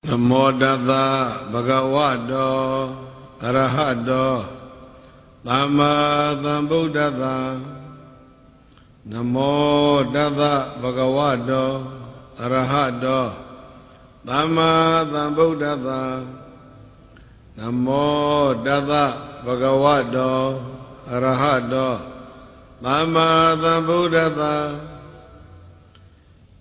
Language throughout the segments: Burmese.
Namo Tassa Bhagavato Arahato Samma Sambuddhassa. Namo Tassa Bhagavato Arahato Samma Sambuddhassa. Namo Tassa Bhagavato Arahato Samma Sambuddhassa.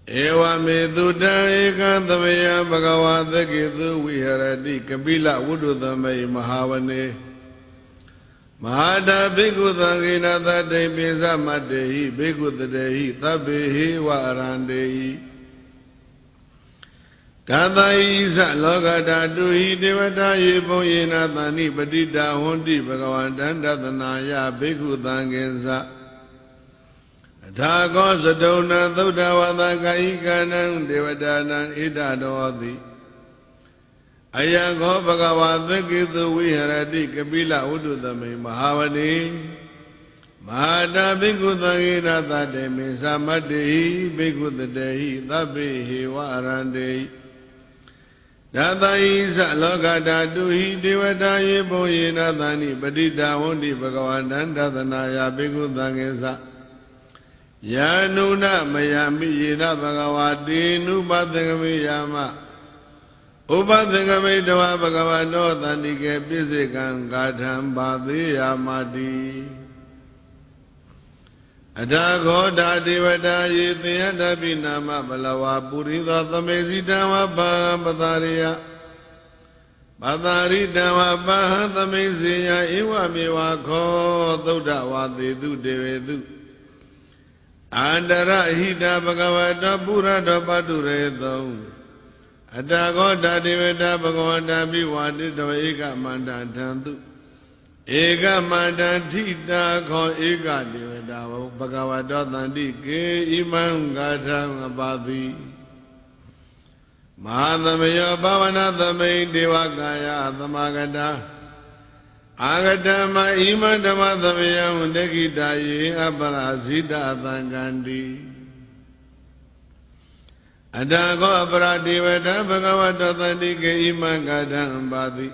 Ewa me duta ekantamaya bhagavata ketu viharati kapila vudutamai mahavane mahada bhikkhu sangena tatte pisa mattehi bhikkhu tatehi tabbehi va arandehi kata isa lokata tuhi devata yepon yena tani patita honti bhagavantan tatanaya bhikkhu sangensa Dhago sadona thuddhavata kaikanam devadanam idadavati Ayago bhagavata ketu viharati kapila uddutame mahavane Mahada bhikkhu sangena tatte mesa mattehi bhikkhu tatehi tabbehi va arandehi Data isa lokata tuhi devata yepon yena tani patita honti bhagavantan tatanaya bhikkhu sangensa Yanuna mayami yena bhagavati nupathangami yama Upathangami dava bhagavato tandike pisikam gatham bhati yamati Adhago dhadivata yetiyata binama balava puritha tamesitama bhagam patariya Patari dhamma bhagam tamesiya iwa mewa kho thuddhavati tu devetu Andara hita bhagavata purata paturetam Adhago dhadivata bhagavata bhivaditava eka manda dhantu Eka manda thita kho eka devata bhagavata thandike imam gatham apati Mahadhamaya bhavana thamai devakaya thamagata Agatama ima dhamma thamayam dekitaye aparasita thangandi Adhago aparadivata bhagavata thandike ima gatham apati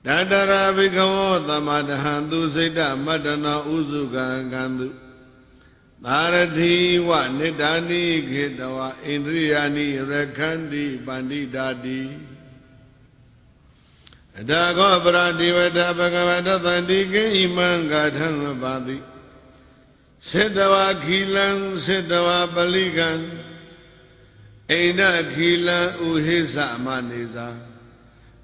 Dadara bhikkhavo thamadahantu siddha matana usukangantu Tharati va nidani khitava indriyani rakhanti panditati Adhago paradivata bhagavata thandike imam gatham apati Siddhava khilam siddhava palikam Aina khilam uhisa manisa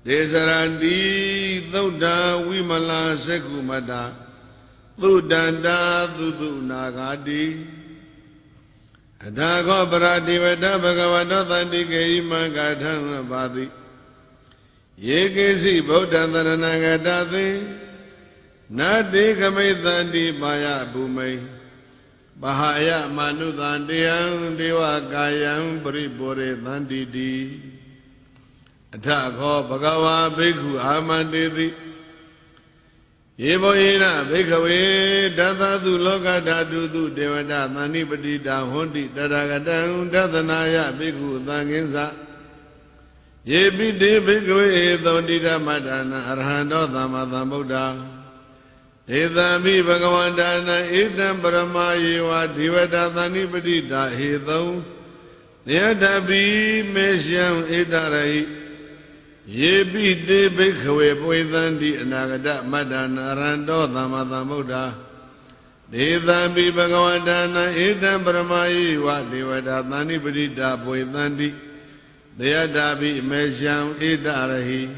Desaranti thuddha vimala sekumata Thuddhanta thudu nagati Adhago paradivata bhagavata thandike imam gatham apati Yekesi Buddha Dharanagata Nadi Kamithanti Maya Bhumai Bahaya Manuthandiyam Devakayam Paripure Thanditi Adhago Bhagava Bhikkhu Amanditi Yevoyena Bhikkhave Dathatu Lokadhatu Devata Thanipatita Honti Tadagatam Dathanaya Bhikkhu Sangensa Yepite bhikkhave thondita madana arhanto thamma sambuddha Edami bhagavantana etam parama yeva devata thanipatita hethau Yadapi meshyam etarahi Yepite bhikkhave poithanti anagata madana arhanto thamma sambuddha Edami bhagavantana etam parama yeva devata thanipatita poithanti Deyadabi meshyam idarahi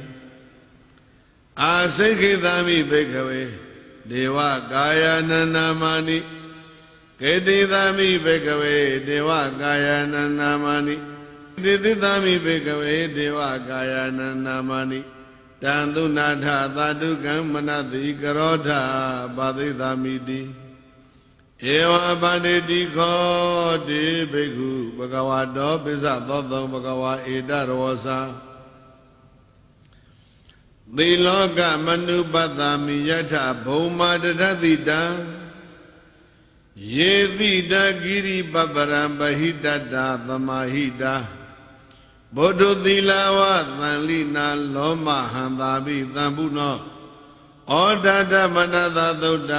Asekithami bhikkhave Deva kaya nanamani Kedithami bhikkhave Deva kaya nanamani Kedithami bhikkhave Deva kaya nanamani Tantu natha tadukam manati karodha Badithamiti Eva banditi khoti bhikkhu bhagavato pisa thotham bhagava edarosa Diloka manupatami yatha bhoma dadhatita Yedita giri paparam bahitata thamahita ဗုဒ္ဓသီလဝသံလိနာလောမဟံသာပိသံပုနောဩဒတမနသသုဒ္ဓ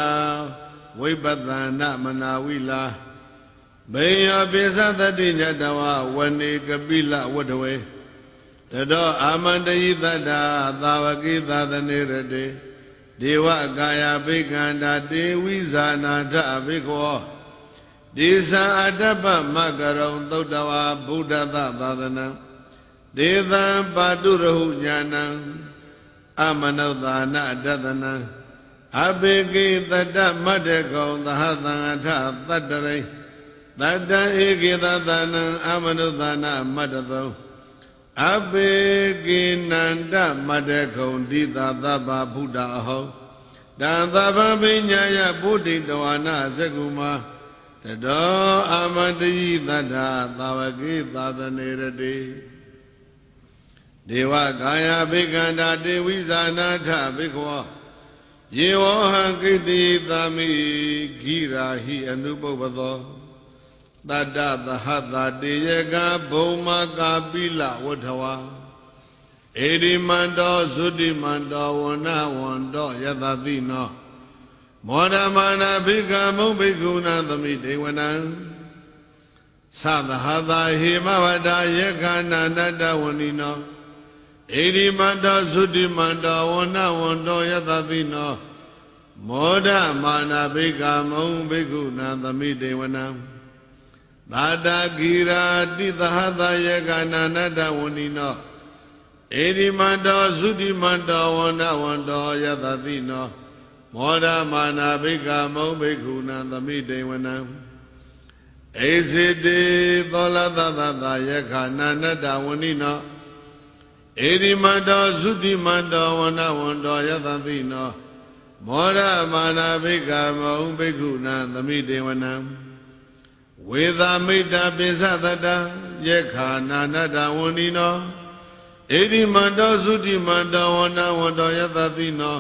ဝိပဿနာမနာဝိလာဘေယောပိသတတိညတဝဝနေကပိလဝတ္တဝေတတောအာမန္တယိတတ္တာသာဝကိသသနေရတေဒေဝကာယဘိက္ခန္တာတေဝိဇာနာထဘိက္ခောဒေသအတ္တပမကရုံသုတ္တဝါဗုဒ္ဓသသာသနံဒေသံပါတုရဟုညာဏံအမနုဿာနတတနံအဘေကိတတ္တမတ္တကုံသဟသံအထသတ္တရိတတ္တဧကိသတနံအမနုဿာနမတ္တသောအဘေကိနန္တမတ္တကုံဒီသာသဗ္ဗဗုဒ္ဓအဟောတံသဗ္ဗပိညာယဗုဒ္ဓိတဝါနာသကုမာတတောအာမန္တယိတတ္ထာသာဝကိသာသနေရတိဒေဝကာယဘိက္ခန္တာတေဝိဇာနာထဘိက္ခောယေဝဟံကိတိသာမိဂိရာဟိအနုပုပ္ပသောတတ္တသဟတတေယကဘုံမကာပိလဝထဝါဧရိမန္တောသုတိမန္တောဝနဝန္တောယတတိနောမောဒမာနာဘိက္ခမုံဘိက္ခုနာသမိဒေဝနံသသဟတာဟေမဝတာယက္ခဏနတ္တဝဏိနောဧရိမန္တောသုတိမန္တောဝနဝန္တောယတတိနောမောဒမာနာဘိက္ခမုံဘိက္ခုနာသမိဒေဝနံသာတာဂိရာတိသဟတာယက္ခဏနတ္တဝဏိနောဧရိမန္တောသုတိမန္တောဝနဝန္တောယတတိနောမောဒမာနာဘိက္ခမုံဘိက္ခုနာသမိတေဝနံဧစိတေသောလသသသာယက္ခဏနတ္တဝဏိနောဧရိမန္တောသုတိမန္တောဝနဝန္တောယတတိနောမောဒမာနာဘိက္ခမုံဘိက္ခုနာသမိတေဝနံဝေသမိတ္တပိသတတယက္ခဏနတ္တဝဏိနောဧရိမန္တောသုတိမန္တောဝနဝန္တောယတတိနော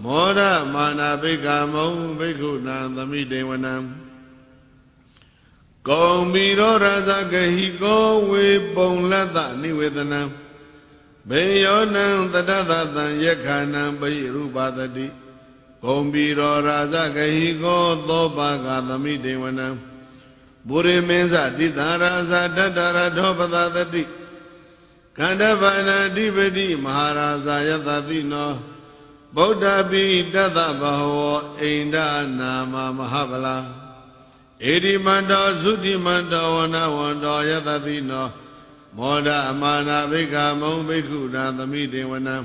မောဒမာနာဘိက္ခမုံဘိက္ခုနာသမိတေဝနံကုံမီရောရာဇဂဟိကောဝေပုံလတ္တနိဝေဒနံဘေယောနံတတသတံယက္ခဏံပိရူပသတိကုံမီရောရာဇဂဟိကောသောပါကသမိတေဝနံပုရိမင်းစတိသာရာဇတတရထောပသသတိခန္ဓဗန္နာဓိပတိမဟာရာဇယတတိနောဗုဒ္ဓပိတတဘဟောအိန္ဒနာမမဟာဗလာဧရိမန္တောသုတိမန္တောဝနဝန္တောယတတိနောမောဒအမာနာဘိက္ခမုံဘိက္ခုနာသမိတေဝနံ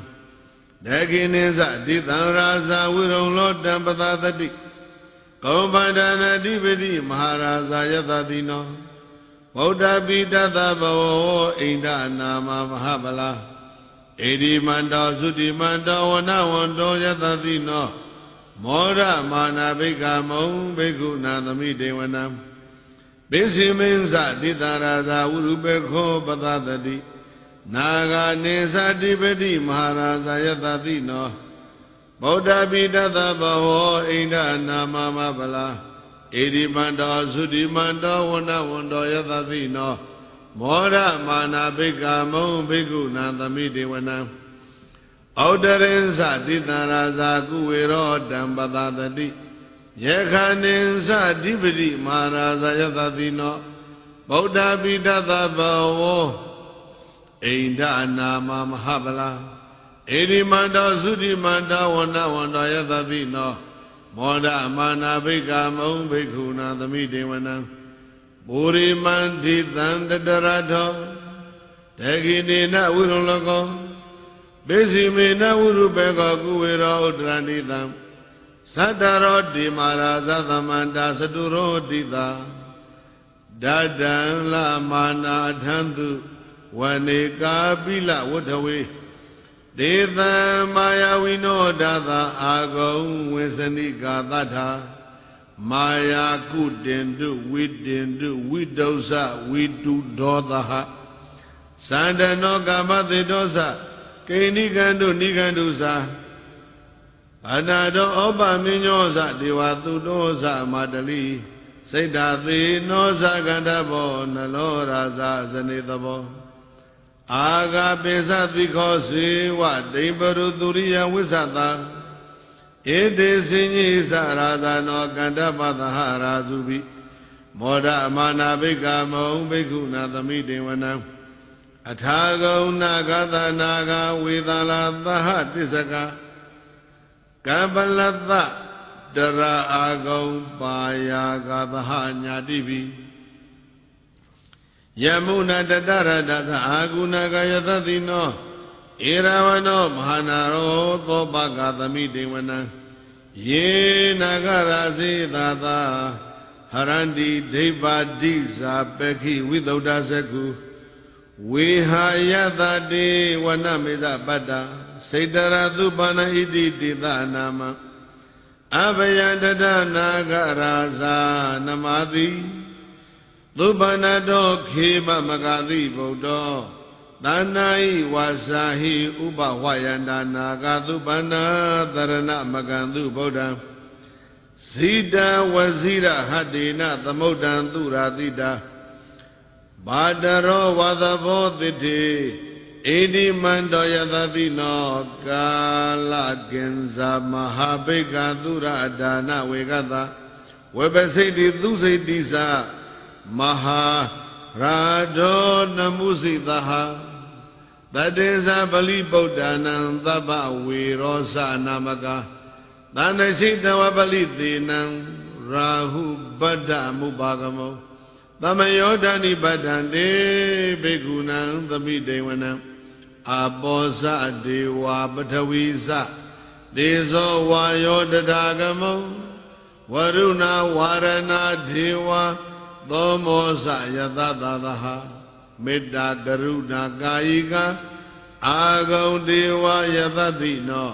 ဒေခိနိသတိသံရာဇဝိရုံလောတံပသသတိကောပန္ဒနာဓိပတိမဟာရာဇယတတိနောဗုဒ္ဓပိတတဘဝောအိန္ဒနာမမဟာဗလာဧရိမန္တောသုတိမန္တောဝနဝန္တောယတတိနောမောဒမာနာဘိက္ခမုံဘိက္ခုနာသမိတေဝနံပိစိမင်းစတိတရာဇဝရုပေခောပသတတိနာဂာနေသတိပတိမဟာရာဇယတတိနောဗုဒ္ဓပိတတဘဝောအိန္ဒနာမမဗလာဧရိမန္တောသုတိမန္တောဝနဝန္တောယတတိနောမောဒမာနာဘိက္ခမုံဘိက္ခုနာသမိတေဝနံဩဒရိသတိတရာဇာကုဝေရောတံပသတတိယက္ခဏိသဓိပတိမဟာရာဇယတတိနောဗုဒ္ဓပိတတဘဝောအိန္ဒနာမမဟာဗလာဧရိမန္တောသုတိမန္တောဝနဝန္တောယတတိနောမောဒမာနာဘိက္ခမုံဘိက္ခုနာသမိတေဝနံပုရိမန္တိသံတတရထောဒေခိနေနဝိရုံလကောပိစိမေနဝရုပေကောကုဝေရောဥဒရဏိတံသတ္တရောတိမာရာဇသမန္တာသတုရောတိတာဒဒံလမာနာထံသူဝနေကာပိလဝထဝေဒေသံမာယဝိနောဒသာအာဂုံဝေစနိကာသတ္ထာမာယာကုတင်တုဝိတင်တုဝိတုစဝိတုဒောသဟသန္တနောကာမသေတောသကိဏိကံတုနိကံတုသာအနာတောဩပမင်းညောသဒေဝသူတောသမတလိစိတ်ဓာသေနောသကန္တဘောနလောရာဇဇနေတဘော အာဂပိသတိခောစေဝဒိဗရုသူရိယဝိသတာဧတေစင်ကြီးစရာဇာနောကန္တပသဟရာစုပိမောဒအမာနာဘိကမောဘိက္ခုနာသမိတေဝနံအထာဂုံနာဂသနာဂဝေသလာသဟတစ္စကကပ္ပလတ္တတရာအာဂုံပါယာဂသဟညာတိပိယမုဏတတရတသအာဂုဏကယသတိနောဧရဝနောမဟာနာရောသောပကသမိတေဝနံယေနာဂရာစေသာသာဟရန္တိဒိဗ္ဗတိဇာပခိဝိသုဒ္ဓသကုဝေဟာယတတေဝနမေဇပတ္တစေတရသုပန္နဣတိတိသနာမအဘယန္တတနာဂရာဇာနမတိသုပန္နတောခေမမဂတိဗုဒ္ဓောသန္နာဟိဝါစာဟိဥပဝယန္တာနာဂသုပန္နာသရဏမကံသူဗုဒ္ဓံဇိတဝဇိရဟတေနသမုဒ္ဒံသူရာတိတာဘာတရောဝသဘောတိတေဧဒီမန္တောယသတိနောကာလကင်္ဇာမဟာဘိက္ခသူရဒါနဝေကတဝေပစိတိသူစိတိသမဟာရာဒောနမုစိတဟတတေဇာပလိဗုဒ္ဓနာသဗ္ဗဝေရောစနာမကသန္တရှိတဝပလိသေနံရာဟုပတ္တမုပါကမောသမယောဓာနိပတ္တံတေဘိက္ခုနံသမိတေဝနံအပောဇဒေဝပထဝီဇဒေဇောဝါယောတထာဂမောဝရုဏဝါရဏဒေဝသောမောဇယတသသဟမေတ္တာကရုဏာကာယိကအာဂုံဒေဝယတတိနော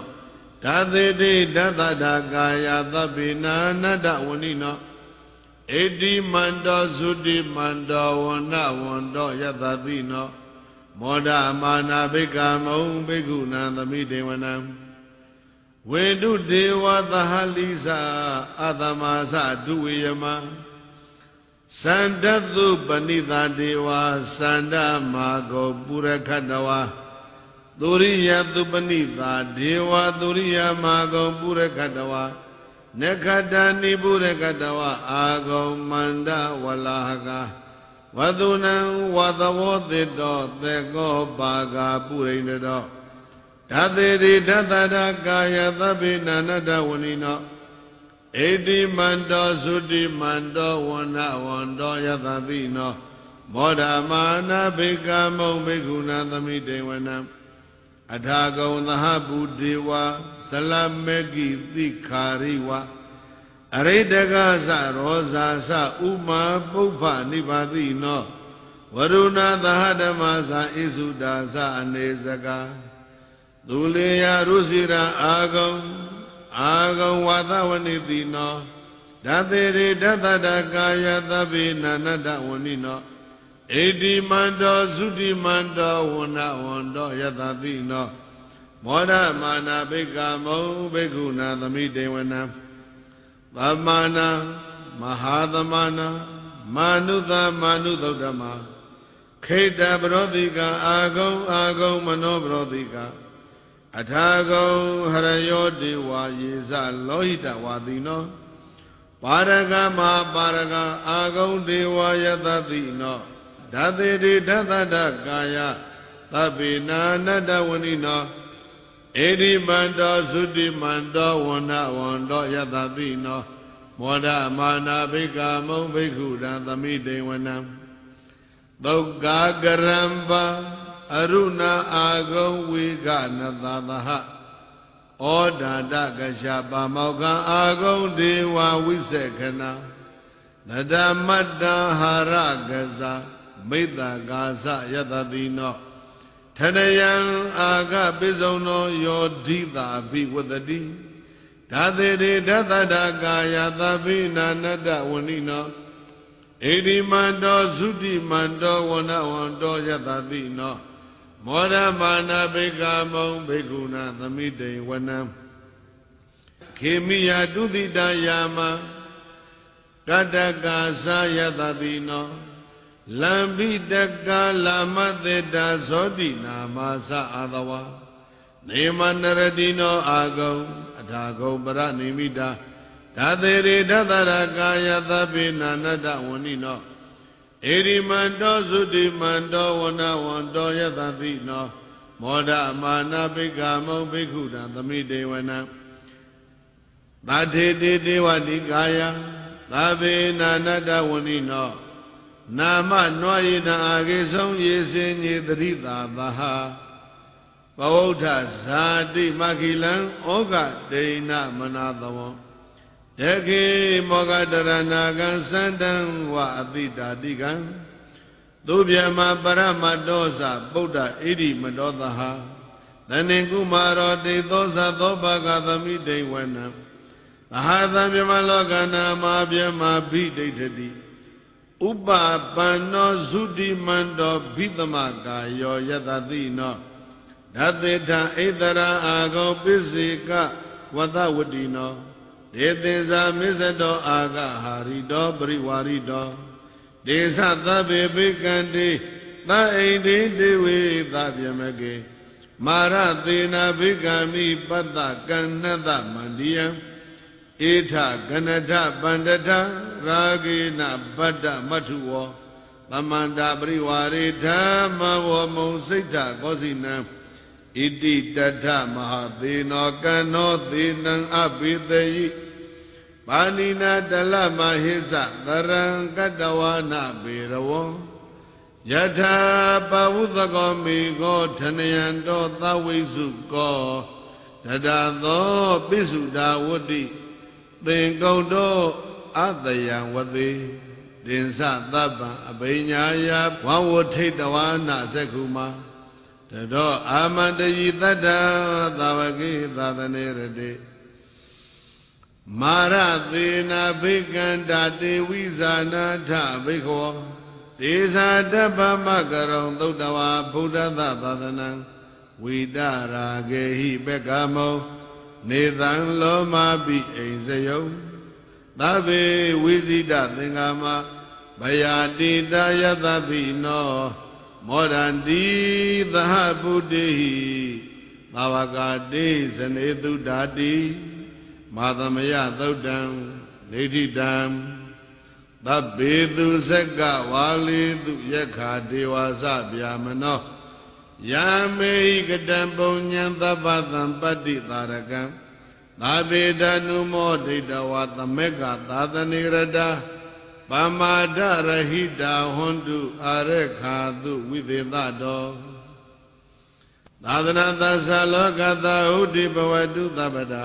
ဓာသေတိဓတ္တဒါကာယသဗ္ဗေနာနတ္တဝဏိနောဧတိမန္တောသုတိမန္တောဝန္နဝန္တောယတတိနောမောဒမာနာဘိက္ခမုံဘိက္ခုနံသမိတေဝနံဝေတုဒေဝသဟလိဇာအသမသဒုဝေယမစန္တသုပဏိတာဒေဝစန္ဒမာဂောပုရခတဝါသုရိယသုပဏိတာဒေဝသုရိယမာဂောပုရခတဝါနခတနိပုရခတဝါအာဂောမန္တဝလာဟကဝတုနံဝသဝောတိတောသေကောပါဂာပုရိန္ဒတောဓာသေရိဓတ္တဒါကာယသဗ္ဗေနနတ္တဝဏိနောဧတိမန္တောသုတိမန္တောဝန္နဝန္တောယတတိနောမောဒမာနာဘိက္ခမုံဘိက္ခုနံသမိတေဝနံအထာဂုံသဟဗုဒေဝဇလမေကိတိခာရိဝအရိတကသရောဇာသဥမာပုပ္ပနိဗ္ဗာတိနောဝရုဏသဟဓမ္မသဣစုဒါသအနေစကသူလေယရုစီရအာဂုံဝါသဝနိတိနောဓာသေရိဓတ္တဒါကာယသဗ္ဗေနနတ္တဝဏိနောဧတိမန္တောသုတိမန္တောဝန္နဝန္တောယတတိနောမောဒမာနာဘိက္ခမုံဘိက္ခုနံသမိတေဝနံသမ္မာနာမဟာသမနာမာနုသမာနုသုဒ္ဓမခိတပရောတိကအာဂုံမနောပရောတိကအထာဂုံဟရယောဒေဝယေဇလောဟိတဝါတိနောပါရကမပါရကအာဂုံဒေဝယတတိနောဓာသေတိဓတ္တဒကာယသဗ္ဗေနာနတ္တဝဏိနောဧတိမန္တောသုတိမန္တောဝန္နဝန္တောယတတိနောမောဒမာနာဘိက္ခမုံဘိက္ခုရံသမိတေဝနံသုက္ကာကရံပါအရုဏအာဂုံဝေကနသသဟဩဒါတကရှပါမောကအာဂုံဒေဝဝိစေခဏသဒ္ဓမတ္တဟာရကဇာမိတ္တကာသယတတိနောထရယံအာဂပိစုံနောယောဓိတာဘိဝတတိဓာသေတိဓတ္တဒါကာယသဗ္ဗိနာနတ္တဝဏိနောဧတိမန္တောသုတိမန္တောဝန္နဝန္တောယတတိနောမောဒမာနာဘိက္ခမုံဘိက္ခုနံသမိတေဝနံခေမိယတုတိတယာမကတ္တကာသယတတိနော လံပိတကလာမသေတာဇောတိနာမသအာသဝနေမနရတိနောအာဂုံအထာဂုံပရနိမိတာဓာတေရိဓတရကာယသဗ္ဗေနာနတဝဏိနောဧရိမန္တောသုတိမန္တောဝနဝန္တောယတတိနောမောဒမာနာဘိက္ခမုံဘိက္ခုတံသမိတေဝနံသာထေတေတေဝတိကာယသဗ္ဗေနာနတဝဏိနောနာမနွာယိတံအာဂေဆုံးယေစင်ညေတရိတာသဟာဘဝဋ္ဌဇာတိမခိလံဩဃဒိဏမနာသဝံယခေမောဂတရဏကံစန္တံဝအတိတာတိကံသူဗျမပရမတောသဗုဒ္ဓဣတိမတောသဟာတဏိကုမာရောတေသောသသောဘဂသမိတေဝနံသဟာသံမြမလောကနာမဗျမဘိဒိဋ္ဌတိဥပပန္နောသုတိမန္တောဘိသမကာယောယတတိနောဓတေထံဣတရာအာဂောပိစေကဝတဝတိနောဒေသင်္ဇာမစ္စတောအာဂဟာရိတောပရိဝါရိတောဒေသသဗ္ဗေဘိကံတေသအိန္ဒေတေဝေသဗျမကေမာရသေနာဘိကံမိပတ္တကဏ္ဏတမန္တိယံဧထကနထပန္တထရာဂေနဗတ္တမထုဝောသမန္တာပရိဝါရေဓမ္မဝမုံစိတ်ထကောစီနံဣတိတထမဟာသေနောကံနောသေနံအဘိသေယိပါဏိနာတလမဟိသသရံကတဝနာဘေရဝံယထာပဝုသကောမေကောထနယံတောသဝိစုကောတတသောပိစုတာဝတ္တိသင်္ကုံတောအတယံဝတိတင်္စသဗ္ဗံအဘိညာယဝဝထိတဝနာသက္ခုမတတောအာမန္တယိတတ္တသာဝကေသာသနေရတိမာရသေနာဘိကန္တာတေဝိဇာနာထဘိခောဒေဇာတပ္ပမကရုံသုတ္တဝါဗုဒ္ဓသသာသနံဝိတရာဂေဟိဘက္ခမောနေသံလောမပိအိမ်စယုံသဗ္ဗေဝိဇိတသင်္ဃာမဘယာတိတယသတိနောမောဒန္တိသဟဗုဒ္ဓိသာဝကတိဇနေတုဒ္ဓာတိမာသမယသုတ်တံနေဋ္ဌိတံသဗ္ဗေသူဇက်ကဝါလီသူယက္ခာဒေဝသဗျာမနောယာမေဟိကတံပုံညံသဗ္ဗသံပတ္တိသာရကံသာဗေဒနုမောဒိဋ္ဌဝါသမေကသာသနေရတာပမာဒရဟိတာဟွန်တုအာရခာတုဝိသေသတောသာသနာသသလောကသဥဒိဘဝတုသဗ္ဗတာ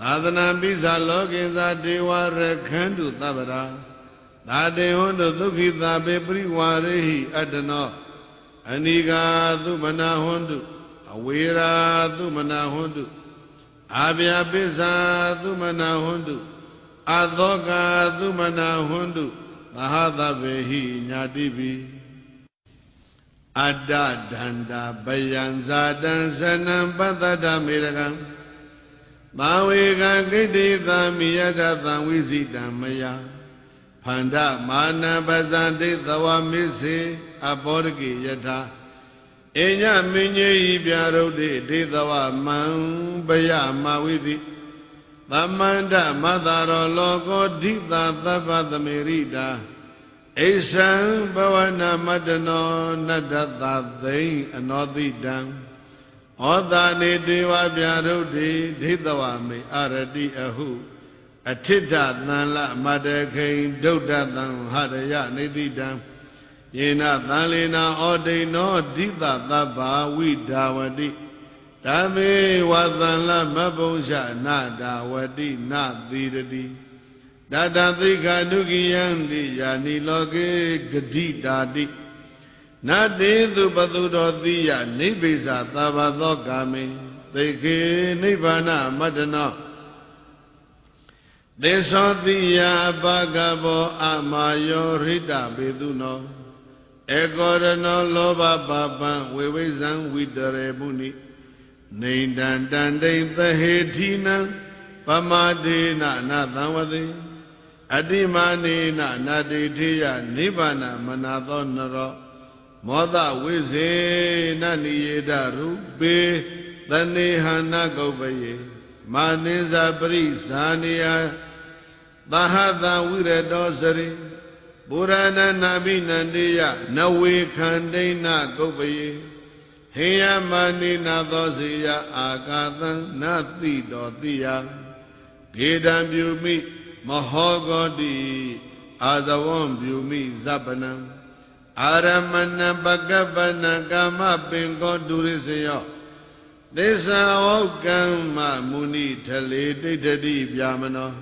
သာသနာပိသလောကိသဒေဝရခန္တုသဗ္ဗတာသာတေဟွန်တုဒုက္ခိတာပေပရိဝါရေဟိအတ္တနောအနိကာသုမနာဟွန်တုအဝေရာသုမနာဟွန်တုအာဗျာပိစ္ဆာသုမနာဟွန်တုအသောကာသုမနာဟွန်တုသဟသဗ္ဗေဟိညာတိပိအတ္တဒန္တာဗယံဇာတံသနံပတ္တတမေရကံသာဝေကဂိတိသမိယတသံဝိဇိတံမယဖန္ဒမာနပဇံဒိသဝမိစေအဘောဓကိယထာအညမင်းကြီးဤပြရုဒ္ဓိဒိသဝမံပယမဝိတိသမန္တမတ္တရောလောကောဓိတာသဗ္ဗသမေရိတာအိသံဘဝနာမတ္တနောနတ္တသသိဉ္အနောတိတံဩတာနေဒေဝပြရုဒ္ဓိဒိသဝမေအရတိအဟုအထိတ္တသံလမတ္တခိဉဒုဒ္ဒသံဟရယနေတိတံယေနသံလေနာဩဒိနောဒိသသဗ္ဗဝိဒါဝတိဓမ္မေဝသံလမဘုံရှနာဒါဝတိနသီရတိတတသိက္ခာနုကိယံတိယာနိလောကေဂတိတာတိနတေသူပသူတော်တိယနိဗ္ဗိဇာသဗ္ဗသောကာမေသိခေနိဗ္ဗာနမတ္တနောသေသောတိယအပကဘောအမာယောရိတဘေသူနောဧကောရနောလောဘပါပံဝေဝိဇံဝိတရေမုနိနေတံတန္တိသဟေတိနံပမာဒေနနာသံဝတိ အတိမာနေနနာတိထေယနိဗ္ဗာနမနာသောနရောမောဒဝိဇေနနိယေဒရူပေတနေဟနာကုပ္ပယေမာနိဇာပရိဇာနိယသဟတဝိရတောစရိပုရဏနာဘိနန္တေယနဝေခန္ဒိနကုပ္ပယေဟေယမာနိနာသောစေယအာကာသံနတိတောတိယဂေဒံပြုမိမဟောဂောတိအာဇဝံပြုမိဇပနံအာရမဏပကပနကာမပင်ကောဒုရိစယောသစ္စာဝေါကမ္မမုနိထလေဒိဋ္ဌတိဗျာမနော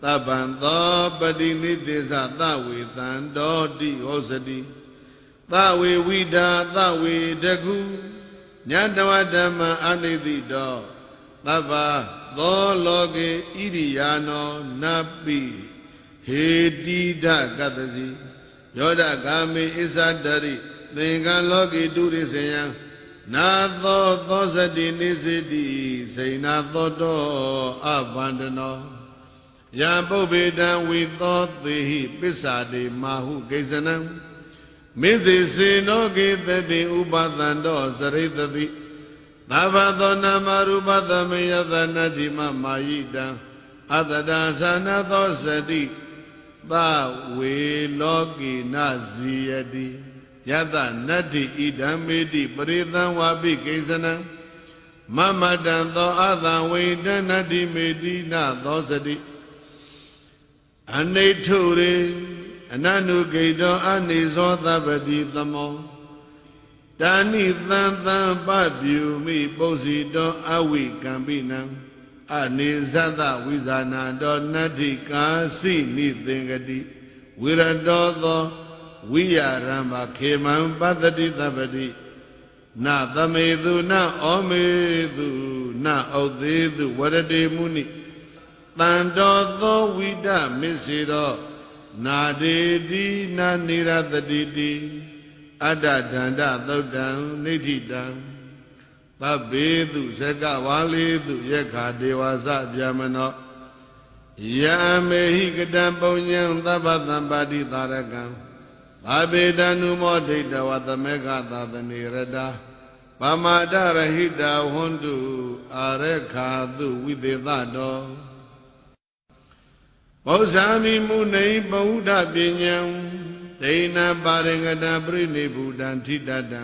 သဗ္ဗံသောပတိနိတေသသဝေတံတောတိဟောစတိသဝေဝိဒာသဝေတကုညတဝဓမ္မအနိတိတောသဗ္ဗသောလောကေဣရိယာနောနပိဟေတိဒကတ္တစီယောဒဂာမေဣသတရိသင်္ကလောကေတုရိစေယံနာသောသောစတိနိစိတိစိဏသောတောအဗန္ဒနောယံပုဗ္ဗေတံဝိသောသေဟိပစ္စာတိမာဟုကိစ္စနံမေဇေစေနောကေတတိဥပသန္တောစရိတတိသဗ္ဗသောနာမရူပသမေယသနတ္တိမမာယိတံအတ္တဒါသနာသောစတိသဝေလောကိနဇီယတိယတနတ္တိဣဒံမေတိပရိသံဝါပိကိစ္စနံမမတံသောအသံဝေဒနတ္တိမေတိနသောစတိအနိထုရေအနနုဂိတောအနေဇောသဗ္ဗတိသမောတာနိသံသံပပြုမိပုစီတောအဝိကံပိနံအနေဇတဝိဇာနာတောနတ္ထိကာစိနိသင်္ကတိဝိရတောသောဝိယရံဘာခေမံပတ္တိသဗ္ဗတိနသမေသူနဩမေသူနဩသေးသူဝရတေမုနိတန်တော်သောဝိဒမစ္စေတောနာဒေတိနာနိရတတိတိအတ္တဒန္တသုတ်တံနိဋ္ဌိတံသဗ္ဗေသူဇကဝါလေသူယက္ခဒေဝသဗျာမနောယံမေဟိကတံပုံညံသဗ္ဗသံပါတိသာရကံသဗ္ဗေတနုမောဒိဋ္ဌဝသမေဃသာသနေရတာပမာဒရဟိတဝန္တုအာရခာသုဝိသေသတောဘောဇာမိမုနိဗုဒ္ဓပညာဒိဏပါရငတပရိနိဗ္ဗုဒံထိတတံ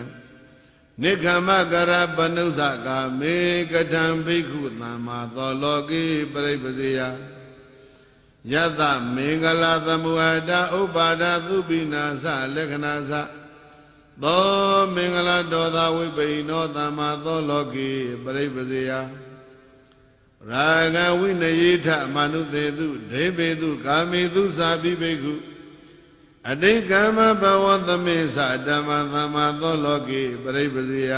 နိခမကရပနုဇကာမေကတံဘိက္ခုသမ္မာသောလောကေပရိပစေယယသမင်္ဂလာသမုဟာဒဥပါဒသုပိနာသလက္ခဏာသသောမင်္ဂလာတောသာဝိပိနောသမ္မာသောလောကေပရိပစေယရာဂဝိနယေထမနုသေတုဒေဘေတုကာမေတုသာပိဘိက္ခုအတိကမ္မဘဝသမေသဓမ္မသမ္မာသောလောကေပရိပစေယ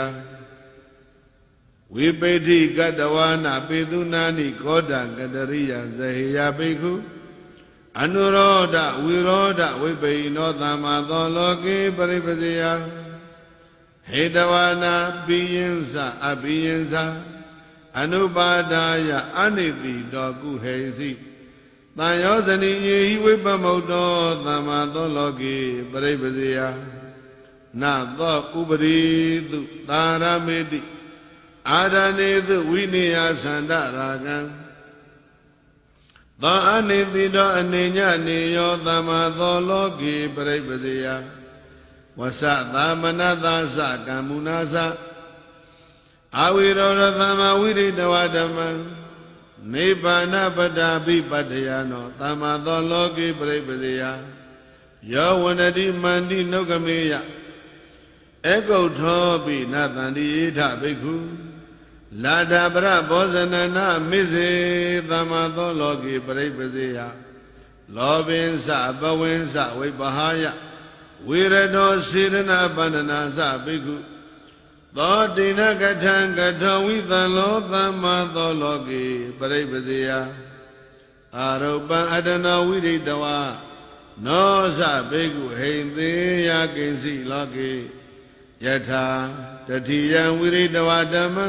ဝိပိဋိကတဝါနာပေတုနာနိကောဒံကတရိယဇဟေယဘိက္ခုအနုရောဓဝိရောဓဝိပိနောသမ္မာသောလောကေပရိပစေယဟေတဝါနာပိယံသအပိယံသအနုပါဒာယအနိတိတောကုဟေစီတန်ယောဇနိယေဟိဝိပမုတ်တောသမ္မာသောလောကေပရိပစေယနသောဥပရိတုသာရမေတိအာရဏေတုဝိနိယသန္တရာကံသောအနိတိတောအနေညနေယောသမ္မာသောလောကေပရိပစေယဝဆသမနသသကမ္မုနာသအဝိရောဓသမ္မာဝိရိတဝဓမ္မံနိဗ္ဗာနပတ္တာပိပတ္တယနောသမ္မာသောလောကေပရိပစေယယောဝန္တိမန္တိနုကမေယဧကုဋ္ဌောပိနသန္တိယေထဘိက္ခုလာဒပရဘောဇနနာမိစေသမ္မာသောလောကေပရိပစေယလောဘင်္စဘဝင်္စဝိပဟာယဝိရတောစေရဏပန္နနာသဘိက္ခုသောတိနကထံကထောဝိသံလောသမ္မာသောလောကေပရိပစေယအာရုပံအတနာဝိရိတဝါနောသဘိက္ခုဟိံသေးယကိဉ္စီလောကေယထာတတိယံဝိရိတဝါဓမ္မံ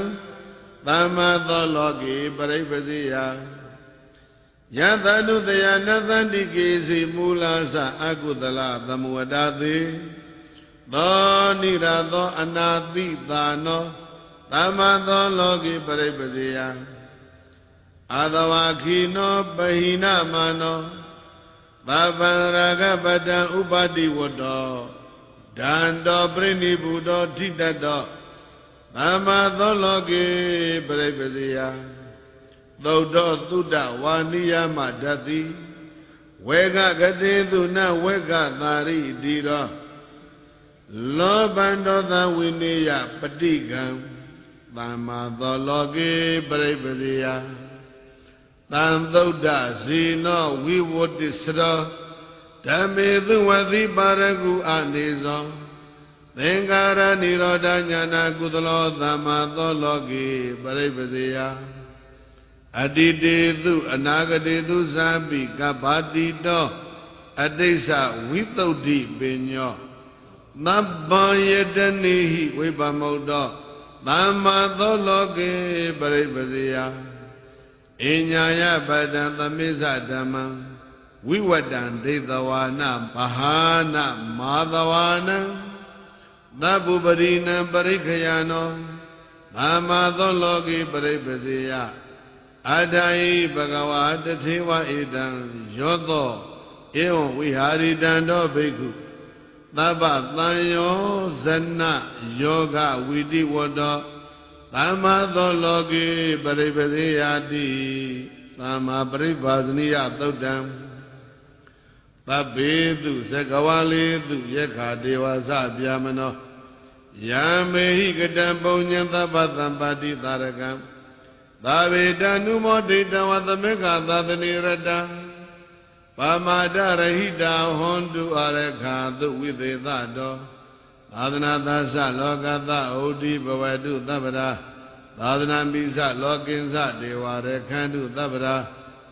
သမ္မာသောလောကေပရိပစေယ ယသနုတယနသန္တိကေစီမူလာစအကုသလသမဝတတိသောနိရသောအနာတိသာနောသမ္မသောလောကိပရိပဇေယအာသဝခိနောပဟိနမနောသဗ္ဗံရာဂပတံဥပတိဝတ္တောဒန္တောပရိနိဗ္ဗုတောထိတတ္တောသမ္မသောလောကိပရိပဇေယသုဒ္ဓသုဒ္ဓဝါနိယမဓတ္တိဝေကဂတိသုနဝေကသာရိတိရောလောဘန္တောသဝိနိယပတိကံသမ္မာသောလောကေပရိပဇေယသံသုဒ္ဓဇေနောဝိဝတ္တိစရောဓမ္မေသူဝတိပါရကုအနေဇောသင်္ကာရនិရောဓညာနာကုသလောသမ္မာသောလောကေပရိပဇေယအတ္တိတေသူအနာဂတေသူဇာပိကဗ္ဗတိတောအတိစ္ဆဝိသုဒ္ဓိပညောသဗ္ဗံယတနိဟိဝိပမုတ်တောသမ္မာသောလောကေပရိပဇေယအညာယပတံသမိစ္ဆဓမ္မံဝိဝတံဒိသဝါနပဟာနမာသဝါနံသဗ္ဗုပရိနံပရိခယနောသမ္မာသောလောကေပရိပဇေယအတ္တယဘဂဝါတထေဝဧတံယောသောဧဝံဝိဟာရိတံတောဘိက္ခုသဗ္ဗသံယောဇနယောဂဝိတိဝတ္တောသမ္မာသောလောကေပရိပဇေယတိသမ္မာပရိပါဇနိယသုတ်တံသဗ္ဗေတုသကဝါလေတုယက္ခဒေဝသဗျာမနောယမေဟိကတံပုံညံသဗ္ဗသံပါတိသာရကံသာဝေတနုမောဒိတဝသမေကသာသနိရတံပါမာဒရဟိတာဟွန်တုအရခာသုဝိသေသတောသာသနာသသလောကသဩတိဘဝတုသဗ္ဗရာသာသနာမိသလောကိဉ္စဒေဝရခန္တုသဗ္ဗရာ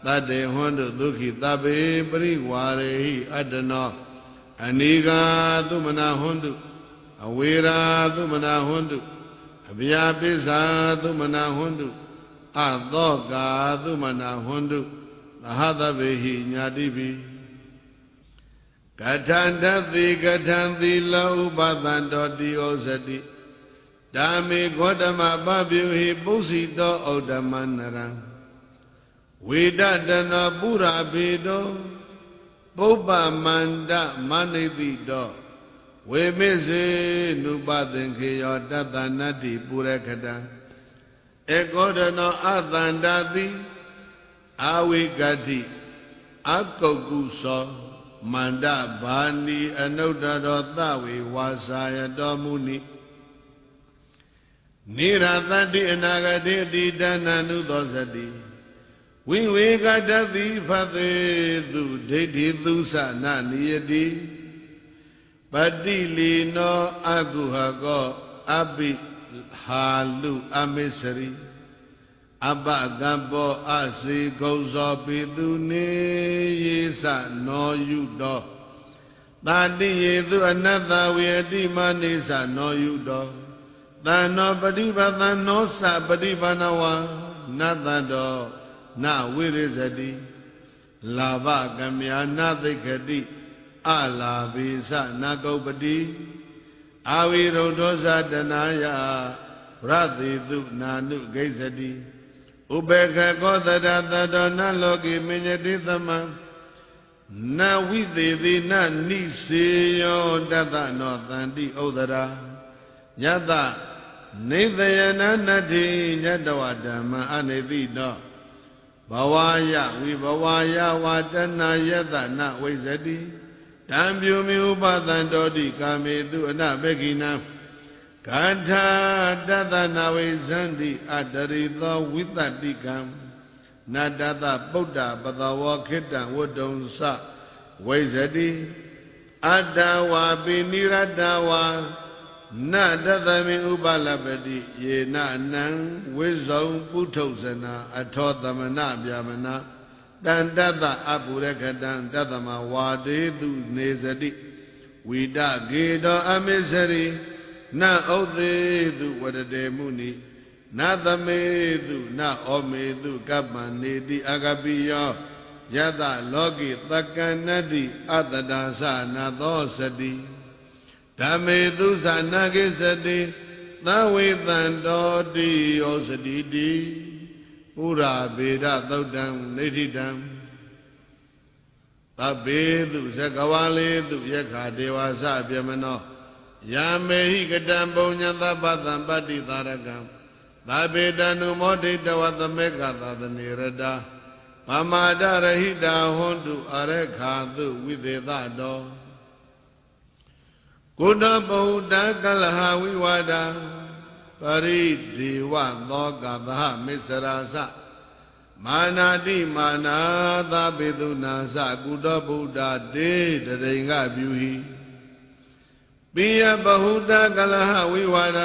တတ္တေဟွန်တုဒုက္ခိတပေပရိဝါရေဟိအတ္တနောအနိဃာသုမနာဟွန်တုအဝေရာသုမနာဟွန်တုအဗျာပိစ္ဆာသုမနာဟွန်တုအသောကာသုမနာဟွန်တုသဟသဗေဟိညာတိပိကထန္တတိကထံသီလောဥပသန္တောတိဩဇတိဓမ္မေခောဓမ္မပပြုဟိပုစီတောဩဓမ္မနရံဝေဒတနောပုရာဘေတောပုပ္ပမန္တမနိတိတောဝေမစ္စေနုပသင်္ခေယောတတနတ္တိပုရခတံဧကောဒနောအသန္တာတိအာဝိကတိအကုတ်ကုသောမန္တဘာနိအနုတ္တရောသဝေဝါစာယတော်မူနိနိရသတ္တိအနာဂတိအတိတဏနုသောစတိဝိဝေကတတိဖသေသူဒိဋ္ဌိသူသနာနိယတိပတိလီနောအကုဟကောအပိဟာလုအမေစရိအပကံပောအစေကုံသောပိသူနေယေသနောယုတောတာတိယေသူအနတ္တဝေအတိမနေသနောယုတောသံနောပฏิပသံနောသပฏิပနဝနတ္တတောနဝိရိဇတိလာဘကမြာနသိက္ခတိအလာဘိသနာကုပ္ပတိအာဝိရုဒ္ဓောဇတနာယရတိတုနာနုဂိဇတိဥပေက္ခကောတရတတောနလောကိမညတိသမံနဝိသေတိနနိစေယောတတနောတန္တိဥဒရာယတနေသယနာနတ္ထိညတဝဓမ္မအနေတိတောဘဝယဝိဘဝယဝတနာယတနဝိဇတိတံပြုမိဥပသန္တောတိကာမေတုအနဘေကိနံဂန္ဓာတတနာဝိဇန္တိအတရိသောဝိတ္တိကံနတတပုဒ္ဓပတဝောခိတံဝတ္တုံသဝိဇတိအတ္တဝါပိနိရတဝါနတသမိဥပလပတိယေနနံဝိဇုံပုထုဇနာအထောသမနဗျာမနာတန္တတအပုရကတံတသမဝါဒေသူနေဇတိဝိဒဂေတောအမေစရိနဩသေးသူဝရတေမုနိနသမေသူနဩမေသူကပ္ပန္နေတိအကပိယော ယတလောကိသက္ကနတ္တိအတ္တဒါသနာသောစတိဓမ္မေသူသနာကိစတိသဝေတံတောတိဩစတိတိပုရာဗေဒသုတ်တံနေဋ္ဌိတံသဗ္ဗေသူဇဂဝါလေသူယက္ခဒေဝသပြမနောယာမေဟိကတံပုံညသဗ္ဗသံပတ္တိသာရကံသဗ္ဗေတနုမောဒိတဝသမေကသသနေရတာပမာဒရဟိတာဟွန်တုအရခာသုဝိသေသတောကုဏဗုဒ္ဓကလဟဝိဝါဒပရိဒေဝသောကသဟမစ္ဆရာသမာနာတိမာနာသဗေတုနာသကုဏဗုဒ္ဓတေတရိင်္ဂပြုဟိပိယဗဟုတကလဟဝိဝါဒ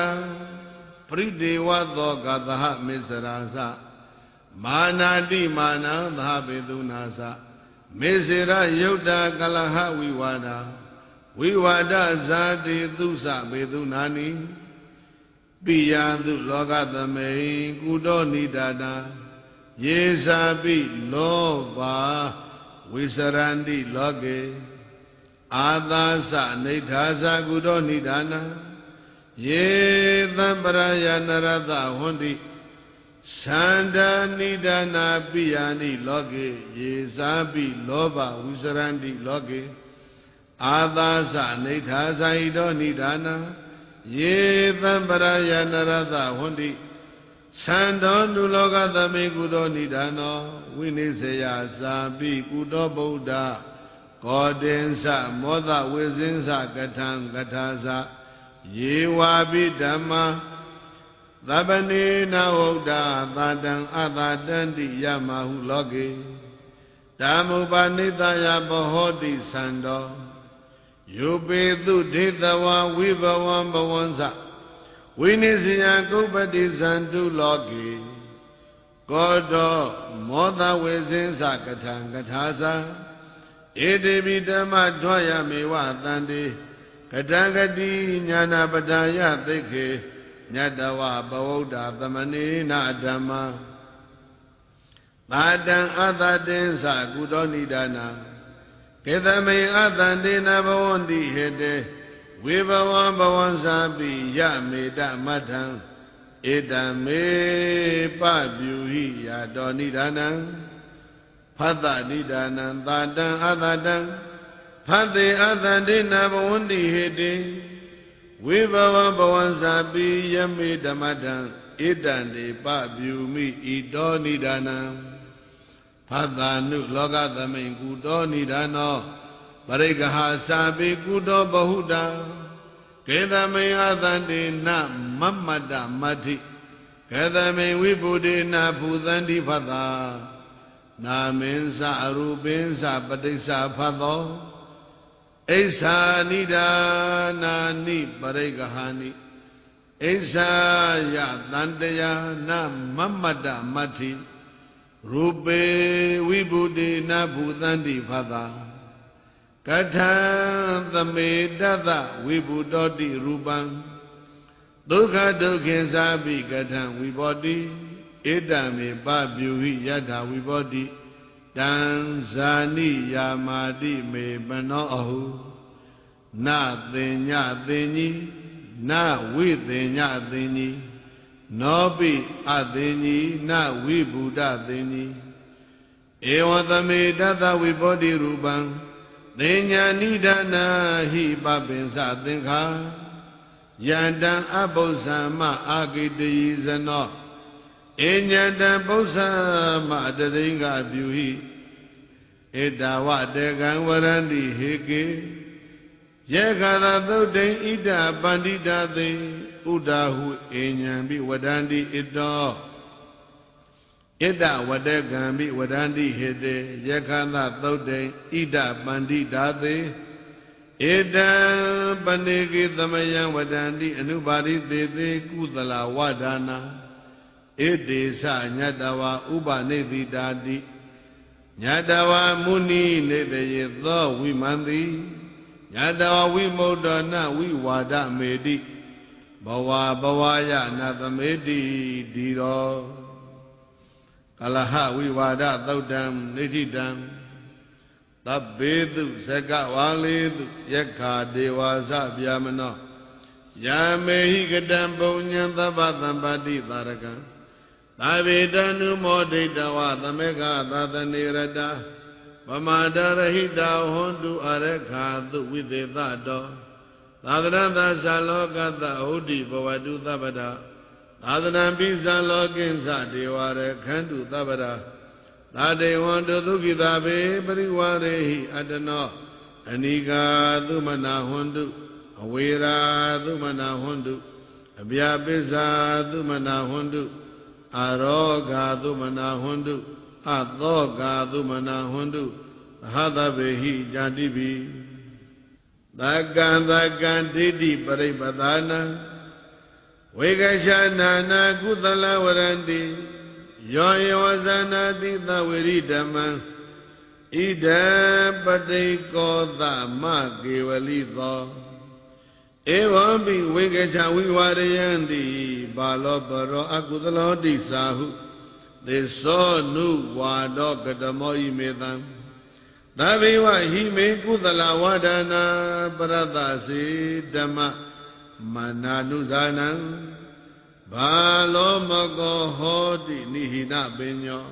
ပရိဒေဝသောကသဟမစ္ဆရာသမာနာတိမာနာသဗေတုနာသမေစေရယုတ်တာကလဟဝိဝါဒဝိဝါဒဇာတိသုသဗေတုနာနိပိယသုလောကသမေကုတောနိဒာနာယေသာပိလောဘာဝိစရန္တိလောကေအာသာသနိဋ္ဌာသကုတောနိဒာနာယေသံပရယနရတဟွန်တိသန္တာနိဒာနာပိယနိလောကေယေသာပိလောဘဝိစရန္တိလောကေအာသာသနိဋ္ဌာသဟိတောနိဒာနာယေသံပရယနရတဟွန်တိသန္တောနုလောကသမေကုတောနိဒာနောဝိနိစေယသာပိကုတောဗုဒ္ဓကောတင်္စမောဒဝေဇင်း္စကထံကထာသယေဝါပိဓမ္မာသဗ္ဗနေနဝုဒ္ဓသာတံအသာတန္တိယမဟုလောကေဓမ္မုပနိတယဘဟောတိသန္တောယုပေတုဒေတဝဝိဘဝံဘဝံသဝိနိစီယကုပ္ပတိသန္တုလောကေကောတောမောဒဝေဇင်း္စကထံကထာသဧတေပိဓမ္မဒွါယမေဝတန္တိကတံဂတိညာနာပဒာယသိက္ခေညတဝဘဝုဒ္ဓသမနေနဓမ္မသာတံအသတင်္စကုတောနိဒာနာကေသမေအသန္တေနဘဝန္တိဟေတေဝေဘဝံဘဝံသာပိယမေတ္တမတ္ထံဧတံမေပပြုဟိယာတောနိဒာနံဖသနိဒာနံသာတံအသတံဖသေအသန္တေနဘဝန္တိဟေတေဝေဘဝံဘဝံသာပိယမေတ္တမတ္ထံဧတံတေပပြုမိဣတောနိဒာနံဖသနုလောကသမိန်ကုတောနိဒာနောပရိက္ခဟာသာပိကုတောဘဟုတာကေသမေအသန္တေနမမတ္တမတ္ထိကေသမေဝိပုဒေနဘူသန္တိဖသာနာမင်း္စအရူပင်း္စပဋိစ္ဆာဖသောဣစ္ဆာနိဒာနာနိပရိက္ခဟာနိဣစ္ဆာယတန္တယာနမမတ္တမတ္ထိရူပေဝိပုဒေနဘူသန္တိဖသာကထံသမေတ္တဝိပုတောတိရူပံဒုက္ခဒုက္ခေသာပိကထံဝိဘောတိဧတမေပပြုဟိယထာဝိဘောတိတံဇာနိယာမာတိမေပနောအဟုနသင်ညသင်ကြီးနဝိသင်ညသင်ကြီးနောပိအသင်ကြီးနဝိဗုဒ္ဓသင်ကြီးဧဝသမေတ္တဝိဘောတိရူပံသင်ညာနိဒာနာဟိပပင်္စသင်္ခာယန္တံအပု္ပ္ပံမအာဂိတယိဇနောအညတံပု္ပ္ပံမတရိင်္ဂပြုဟိဧတဝတေကံဝရန္တိဟေကေယေခာသသုတ်တိဣဒပန္တိတာသိဥဒါဟုအညံပိဝဒန္တိဣတောဣဒဝတေကံပိဝဒန္တိဟေတေယေခာသသုတ်တိဣဒပန္တိတာသိဧတံပဏိကိသမယံဝဒန္တိအနုပါရိသေသေကုသလဝဒါနာဧတေသညတဝဥပနိတိတာတိညတဝမုနိနေတယေသောဝိမန္တိညတဝဝိမုဒ္ဒနာဝိဝါဒမေတိဘဝဘဝယနာသမေတိဒီရော ကလဟဝိဝါဒသုတ်တံနိဋ္ဌိတံသဗ္ဗေတုဇဂဝါလေတုယက္ခာဒေဝါစဗျာမနောယာမေဟိကတံပုံညံသဗ္ဗသံပါတိသာရကံသာဝေတံနုမောဒိတဝသမေဃသာသနေရတပမာဒရဟိတဟွန်တုအရခာတုဝိသေသတောသာသနာသသလောကတဟုတိဘဝတုသဗ္ဗတာသာသနာပိသလောကိဉ္စဒေဝရခန္တုသဗ္ဗတာသာတေဝံတုဒုက္ခိတာဘေပရိဝရေဟိအတ္တနောအနိကာသုမနာဟွန်တုအဝေရာသုမနာဟွန်တုအဗျာပိစ္ဆာသုမနာဟွန်တုအာရောဂါသုမနာဟွန်တုအသောဂါသုမနာဟွန်တုသဟတဗေဟိဇာတိပိသကံသကံဒိဋ္ဌိပရိပဒါနံဝေကရှာနာနာကုသလဝရန္တိယောယောဇာနာတိသဝေရိဓမ္မံဣဒံပတိကောသမကေဝလိသောဧဝံပိဝေကချဝိဝရယံတိဘာလောပရောအကုသလောတိသာဟုသေသောနုဝါဒောကတမောဣမေတံသဗ္ဗေဝဟိမေကုသလဝဒနာပရတစေဓမ္မမနာနုဇာနံဘာလောမကောဟောတိနိဟိနပညော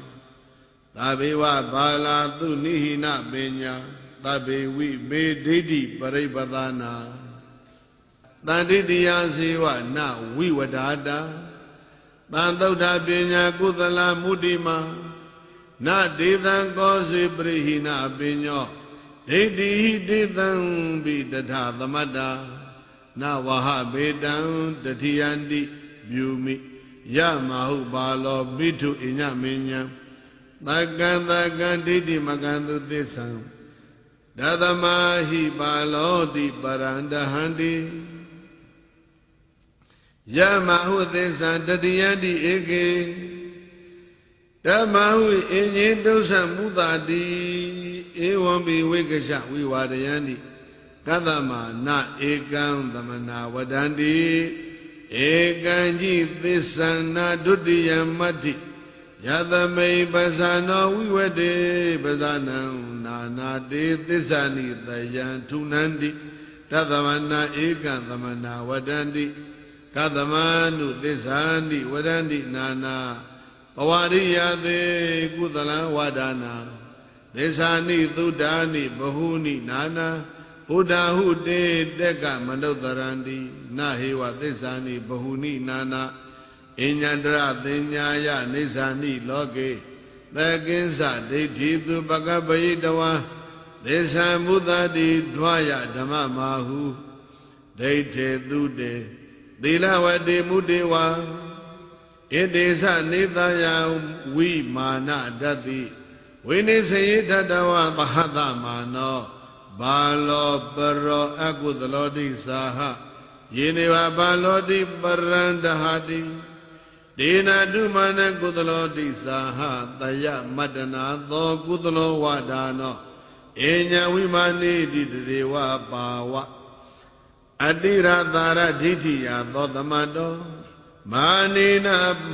သဗ္ဗေဝဘာလာသူနိဟိနပညာသဗ္ဗေဝိမေဒိဋ္ဌိပရိပဒနာတန်တိတရားစေဝနဝိဝဒာတာတန်သုဒ္ဓပညာကုသလမုဒိမာနဒေသံကောစေပရိဟိနပညောဒိဋ္ဌိဒေသံဘိတထသမတ္တာနဝဟဘေတံတတိယန္တိပြုမိယမဟုပါလောပိထုအညမညံသကံသကံဒိဋ္ဌိမကံသူသစ္ဆံဒသမဟိပါလောတိပရန္တဟန္တိယမဟုသစ္ဆံတတိယန္တိဧကေဓမ္မဟုအင်ញေဒုစမုတာတိဧဝံပိဝိကရှဝိဝါဒယန္တိကတမနာဧကံသမနာဝဒန္တိဧကံจิသစ္ဆန္နာဒုတိယမတ္တိယသမိပဇာနောဝိဝတေပဇာနံနာနာတေသစ္ဆာနိတယံထုနန္တိတသမနာဧကံသမနာဝဒန္တိကသမနုသစ္ဆာနိဝဒန္တိနာနာပဝရိယသေကုသလဝဒနာသစ္ဆာနိသုဒ္ဓာနိဘဟုနိနာနာဘုဒ္ဓဟုတေတက်ကမနုဿရန္တိနဟေဝသစ္ဆာနိဘဟုနိနာနာအဉ္ဉတရသင်ညာယနိစ္ဆာနိလောကေသကိစ္ဆဒိဋ္ဌိသူပကပယိတဝံသစ္ဆံမုသတိဓွာယဓမ္မမာဟုဒိဋ္ဌေသူတေသီလဝတိမုတေဝံဣတိသနေတယဝိမာနဒတ္တိဝိနိစေယတတဝပဟတမာနောဘာလောပရောအကုသလောတိသာဟယေနေဝဘာလောတိပရန္တဟတိဒေနာတုမာနကုသလောတိသာဟတယမတ္တနာသောကုသလောဝဒါနောအညဝိမာနိတိတေဝပါဝအတိရသာရဒိဋ္ဌိယသောသမတောမာနိန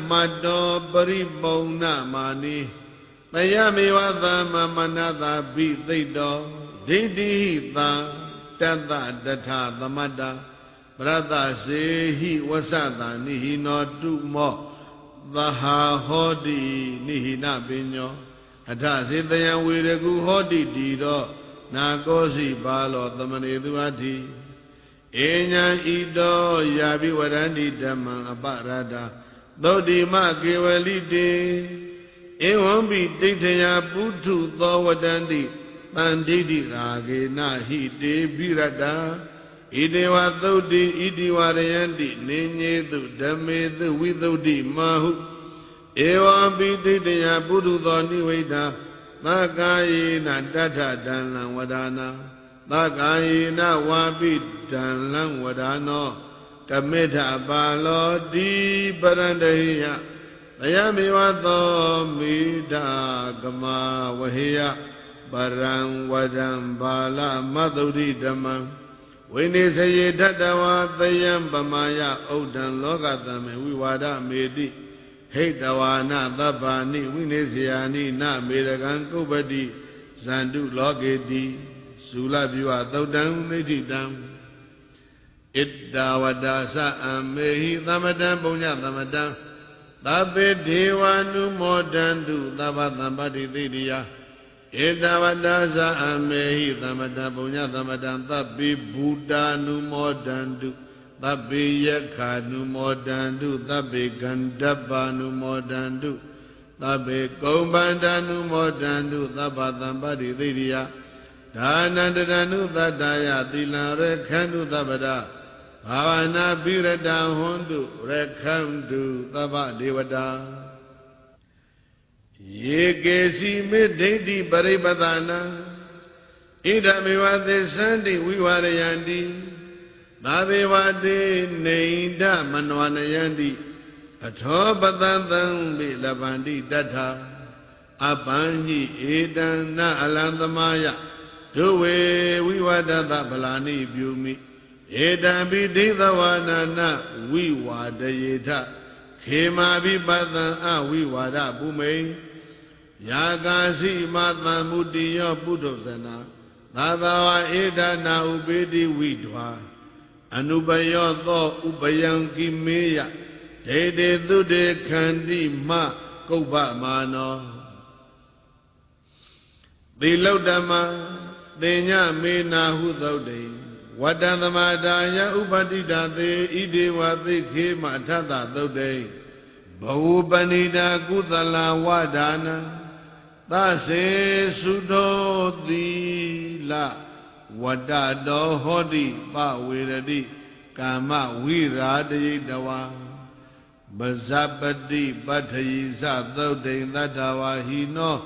မတ္တောပရိပုံဏမာနိတယမေဝသမမနတာဘိသိတ္တောဒိဋ္ဌိဟိတတ္တတထသမတ္တာပရတစေဟိဝဆတာနိဟိနောတုမောသဟာဟောတိနိဟိနပညောအထစေတယံဝေရကုဟောတိတိတောနာကောစီပါလောသမနေသူအထိဧညာဣတောယာဘိဝရန္တိဓမ္မံအပရဒာသုတ်တိမကေဝလိတေဧဝံပိဒိဋ္ဌယပုထုသောဝတန္တိတန်ဒိဋ္ဌိရာဂေနဟိတေဘိရတ္တာဣတေဝသုတ်တိဣတိဝရယန္တိနေညေတုဓမ္မေတုဝိသုတ်တိမဟုဧဝံပိဒိဋ္ဌယပုထုသောနိဝိဒာသက္ကာယေနတထဒံလံဝဒါနာသက္ကာယေနဝါပိဒံလံဝဒါနောကမေထပါလောတိပရန္တဟိယတယမေဝသောမိဒာကမဝဟေယပရံဝဒံဘာလမသုဒ္ဓိဓမ္မံဝိနိစယေတတဝါသယံပမာယဥဒ္ဒံလောကတံမေဝိဝါဒမေတိ ဟိတဝါနသဗ္ဗာနိဝိနေစယာနိနမေရကံကုပ္ပတိဇန္တုလောကေတိဇူလပြုဝသုတ်တံနိဋ္ဌိတံဣတ္တဝတ္တသအမေဟိသမတံပုညသမတံသဗ္ဗေဒေဝ ानु မောဒန္တုသဗ္ဗသမ္ပတိသိတိယဣတ္တဝတ္တသအမေဟိသမတံပုညသမတံသဗ္ဗေဘူတာ ानु မောဒန္တုသဗ္ဗေယက္ခာ ानु မောဒန္တုသဗ္ဗေဂန္ဓပ္ပ ानु မောဒန္တုသဗ္ဗေကုမ္ပန္တ ानु မောဒန္တုသဗ္ဗသမ္ပတိသိတိယဒါနန္တရဏုသတ္တယသီလံရခန္တုသဗ္ဗဒဘာဝနာပိရတံဟွန်တုရခန္တုသဗ္ဗဒေဝတာယေကေစီမေဒိဋ္ဌိပရိပသနာဣဒမေဝသစ္စန္တိဝိဝရယန္တိသာဘေဝတေနေဒမနောနယန္တိအထောပတသံပိလဗန္တိတထအပဉ္ဟိဧတံနအလံသမယဒုဝေဝိဝဒတဗလာနိပြုမိဧတံပိဒိသဝနာနဝိဝါဒယေထခေမာပိပသံအဝိဝါဒပုမိယာကာစီမသံမုတိယောပုထုဇနာသာသဝဧဒနာဥပေတိဝိဒွာအနုပယောသောဥပယံကိမေယဒေတေသုတေခန္တိမကုပ္ပမာနောသီလုဒ္ဓမသေညမေနာဟုသုတ်တေဝတ္တသမတာယဥပတိတာသေဣဒေဝသိခေမထသသုတ်တေဘဝပဏိတာကုသလဝဒါနသစေစုသောသီလဝတ္တတောဟောတိပဝေရတိကာမဝိရာတယိတဝါပဇပတိပတ္ထိသသုတ်တေသတ္တဝါဟိနော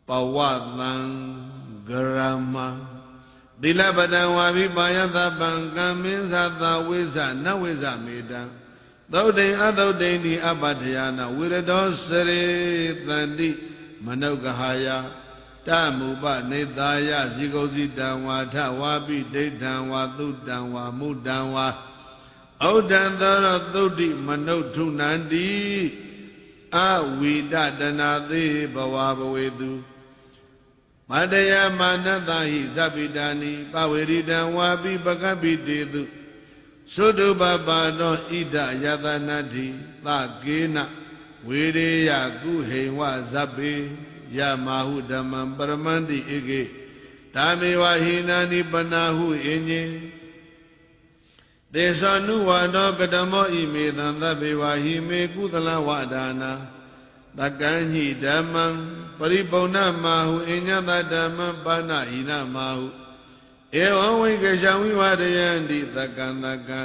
ပဝသံဂရမသီလပတံဝါဘိပါယသပံကံမင်းသသဝိဇနဝိဇမေတံသုတ်တေအသုတ်တေတိအပတ္ထယာနဝိရတောစရေတန္တိမနုက္ခဟာယတမုပနေသာယဇိကုစီတံဝါထဝါပိဒိဋ္ဌံဝါသုတံဝါမုတံဝါဩဒံသောသုတ်တိမနုထုနန္တိအဝိဒတနာသေဘဝဘဝေတုမတယမာနတဟိဇပိတာနိပဝေရိတံဝါပိပကပိတေတုသုတုပပါတောဣဒယတနာတိသကေနဝေရေယကုဟိဝဇပိယမဟုဓမ္မံပရမန္တိဧကေဓမ္မေဝဟိနာနိပနာဟုအင်ညေသေသနုဝါဒောကတမောဣမေသံသဗ္ဗေဝဟိမေကုသလဝဒါနာတကံဟိဓမ္မံပရိပုဏ္ဏမဟုအညတဓမ္မပါဏဟိနမဟုဧဝံဝိကေရှံဝိဝရယန္တိတကံတကံ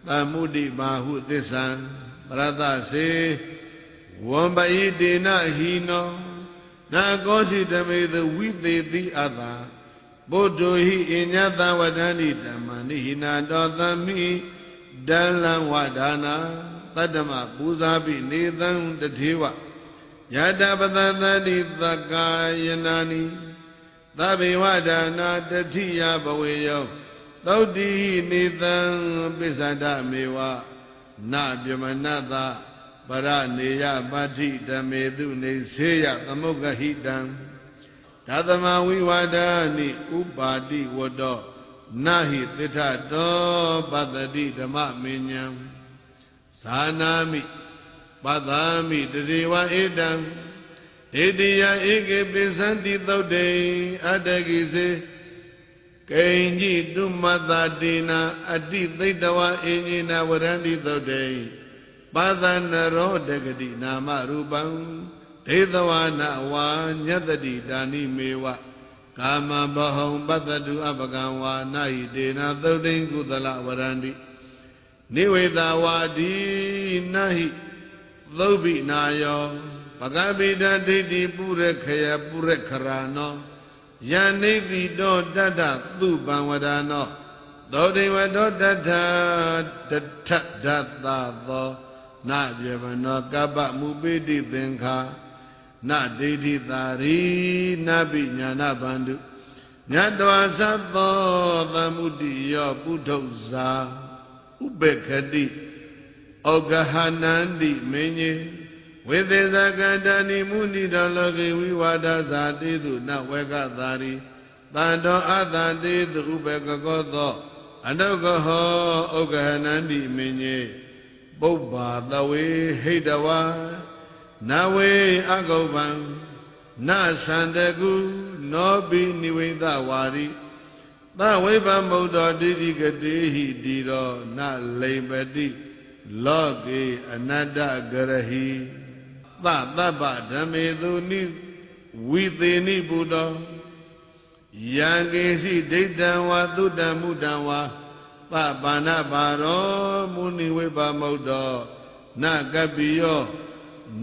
သမုဒိမာဟုသစ္ဆံပရသစေဝံပဣတေနဟိနောနာကောစီတမေသဝိသေတိအတာဘုဒ္ဓဟိအညတဝဒန္တိဓမ္မနိဟိနာတောသမိဒလံဝဒါနာတတ္တမပူဇာပိနေသံတထေဝယတပသသတိသက္ကာယနာနိသဗ္ဗေဝဒါနာတတိယဘဝေယောသုတ်တိနေသံပိစ္ဆဒမေဝနပြမနတပရနေယပတ္ထိဓမ္မေတုနေစေယသမုဂ္ဂဟိတံဓသမဝိဝါဒာနိဥပါတိဝတ္တောနာဟိတိထတောပတ္တိဓမ္မမေညံဇာနာမိပတ္တာမိတရေဝဧတံဣတိယဧကေပိသန္တိသုတ်တေအတ္တကိစေကိဉ္จิတုမတ္တတေနအတိသိတဝအင်္ญิနဝရန္တိသုတ်တေပါသနရောတဂတိနာမရူပံဒေသဝနာဝါညတတိတာနိမေဝကာမဘဟုံပတ္တုအပကံဝါနာဟိတေနသုတ်တိကုသလဝရန္တိနိဝေသဝါဒီနာဟိသုဗ္ဗိနာယောပကပိတဒိဋ္ဌိပုရခယပုရခရာနောယန္နိတိတောတတ္ထသုပံဝဒနောသောတိဝတောတတ္ထတထဒတ္တသောနပြေမနောကပ္ပမူပိတိသင်္ခာနဒိဋ္ဌိတာရိနပိညာဏဗန္တုညတဝါသသောသမုဒိယောပုထုဇာဥပေက္ခတိ ဩဃဟနန္တိမင်းကြီးဝိသေဇကတဏိမုဏိတောလောကေဝိဝါဒဇာတိတုနဝေကသာရိတန္တောအတန္တိတုဥပေကကောသောအနုကဟောဩဃဟနန္တိမင်းကြီးပုပ္ပါသဝေဟိတဝါနဝေအကုပ္ပံနသန္တကုနောပိနိဝိတဝါရိသဝိပမုဒ္ဒောတိတိကတိဟိတိရောနလိမ္ပတိလောကေအနတ္တဂရဟိသတပ္ပဓမ္မေသူနိဝိသေနိပုတောယံကေစီဒိဋ္ဌံဝါသုတ္တမုတ္တံဝါပပါဏဘာရောမုနိဝိပမုဒ္ဒောနကပ္ပိယော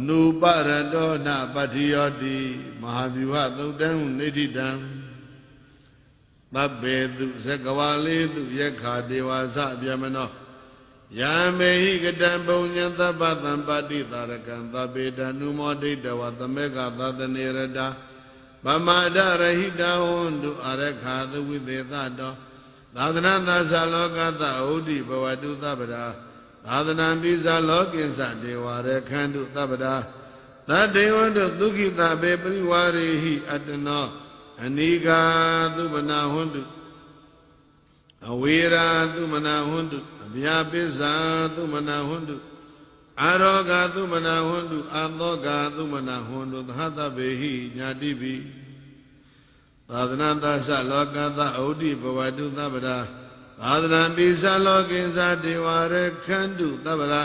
နုပရတောနပတ္တိယောတိမဟာဗျူဟသုတ်တံနိဋ္ဌိတံသဗ္ဗေတုဇဂဝါလေတုယက္ခာဒေဝါစဗျမနောယံမေဟိကတံပုံညံသဗ္ဗသံပါတိသာရကံသဗ္ဗေတနုမောဒိဋ္ဌဝသမေကသတနေရတာပမာဒရဟိတဟွန်တုအရခာသဝိသေသတောသာသနာသသလောကသဩဒိဘဝတုသဗ္ဗရာသာသနာပိဇာလောကိစ္စဒေဝရခန္တုသဗ္ဗရာသတ္တေဝတုဒုက္ခိတဘေပရိဝါရေဟိအတ္တနောအနိကာသုမနာဟွန်တုအဝေရာသုမနာဟွန်တုအဗျာပိစ္ဆာသုမနာဟွန်တုအာရောဂသုမနာဟွန်တုအာသောဂသုမနာဟွန်တုသဟတဗေဟိညာတိပိသာသနာသသလောကသဩဒိဘဝတုသဗ္ဗရာသာသနာပိစ္ဆာလောကိစ္စဒေဝရခန္တုသဗ္ဗရာ